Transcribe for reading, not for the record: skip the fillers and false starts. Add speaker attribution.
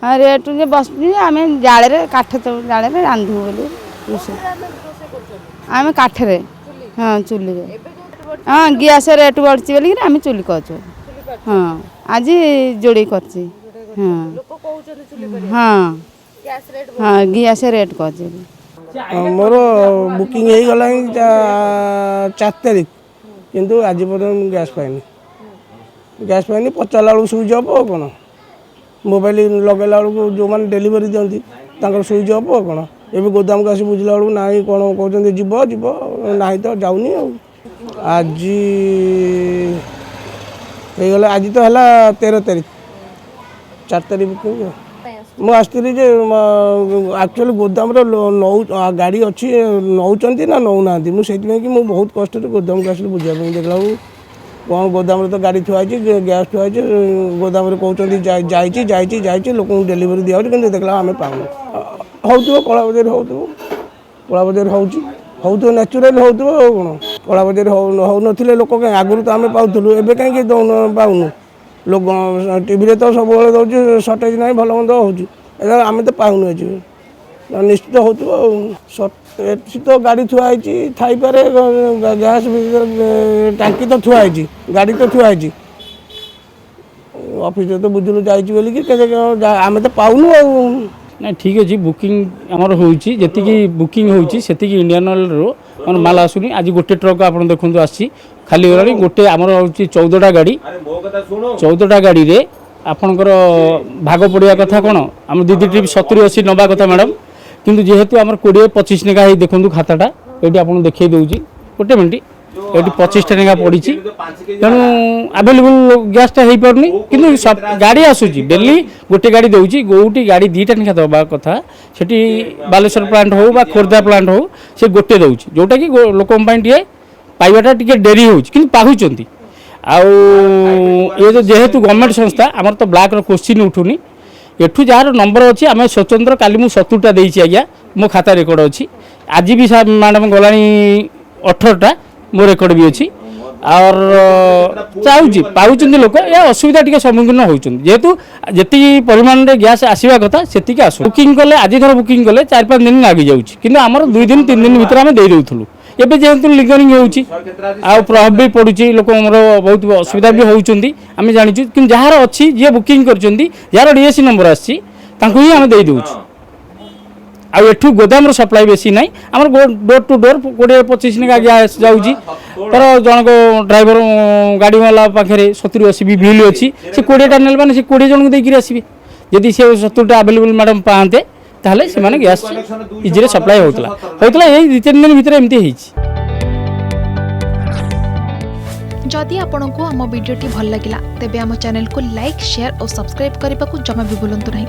Speaker 1: हाँ रेट जे बस आम जाड़े काठ जाड़े रांधु बोली आम काठरे हाँ चुली हाँ गैस रेट बढ़ी बोलिक आम चुली कर हाँ आज जोड़ी कर हाँ हाँ गैस रेट कर
Speaker 2: मोर बुकिंग हो गला 4 तारीख किंतु आज पर्यटन गैस पाइनि पचारा बेलू सुइच अफ कौन मोबाइल लगेला बेलू जो मैंने डेलीवरी दिखती सुइच अफ कौन एवं गोदाम को आसी बुझला बेलू ना कौन कहते जीव जीव ना तो जाऊनी आज हो आज तो है 13 तारीख 4 तारीख बुकिंग मुझे एक्चुअली गोदाम नौ गाड़ी अच्छी नौकरी ना नौना मुझे कि बहुत कष्ट गोदाम को आस बुझा देखला कौन गोदाम तो गाड़ी थुआई गैस थुआई गोदाम कहते जा लोक डेलीवरी दिया कि देखला आम पाऊँ हो कला बजार हो कला बजार हो नेचुराल हो कौन कला बजार हो ना लोक कहीं आगुरी तो आम पाऊँ एवं कहीं पाऊँ लोक टीवी तो सब दौर सर्टेज ना भल मंद हो आम तो पाऊन आज निश्चित हो तो गाड़ी थुआई थाईपे गैस टांकी तो थुआई गाड़ी तो थुआई ऑफिस तो बुझलु जाइए आम तो पाऊनु
Speaker 3: ना ठीक अच्छे बुकिंग आमर होती बुकिंग होती इंडियन ऑयल रो माल आसुनी आज गोटे ट्रक आप देखते आसी खाली गला गोटे आमर हूँ 14टा गाड़ी 14टा गाड़ी रे आपणकर भाग पड़ा कथा कौन आम 2 ट्रिप 70-80 नवा कथा मैडम किंतु जेहेतु आम 20-25 नेखा देखूँ खाताटा ये आपको देखी दूसरी गोटे मिनट ये 25टा नेखा पड़ी तेणु आवेलेबल गैसटा हो पारनी कि गाड़ी आसूची डेली गोटे गाड़ी दूसरी गोटी गाड़ी 2टा नेखा दवा कथा से बालेश्वर प्लांट हो खोर्धा प्लांट हो से गोटे दूसरी जोटा कि लोक पाइबाटा टी डेरी हो पाहुंट ये जेहेतु गवर्नमेंट संस्था आमर तो ब्लैक क्वेश्चन उठूनी एठू जार नंबर अच्छी आम स्वतंत्र काली मुझे 70टा देती आज्ञा मो खाता रेकर्ड अच्छी आज भी मैडम गला 18टा मो रेकर्ड भी अच्छी और चाहूँ पाँच लोक या असुविधा टी सम्मुखीन होती जेहेतु जी परिमाण में गैस आसवा कथा से आस बुकिंग कले आज धर बुकिंग कले 4-5 दिन लग जाऊँगी आमर 2 दिन 3 दिन भर आम दे दूँ एवं जेहेतु लिंगरिंग हो प्रभाव भी पड़ुची लोक बहुत असुविधा भी होती आम जाचु कि जार अच्छी जी बुकिंग कर डीएससी नंबर आसी ही आम दे दूँ आठू गोदाम सप्लाई बेसी ना आम डोर टू डोर 20-25 नेखा गैस जाऊँगी तर जनक ड्राइवर गाड़ी वाला पाखे 70-80 भी बिल अच्छी से 20टा ने मैंने से 20 जन को देकर आसवे जदि से 70टा आवेलेबल मैडम पाते ताहले से माने गैस इजिले सप्लाई होतला यही 2-3 दिन भितर एमती होईछि।
Speaker 4: जदि आपंक आम भिडी भल लगा तेब आम चैनल को लाइक शेयर और सब्सक्राइब करने को जमा भी भूलु नहीं।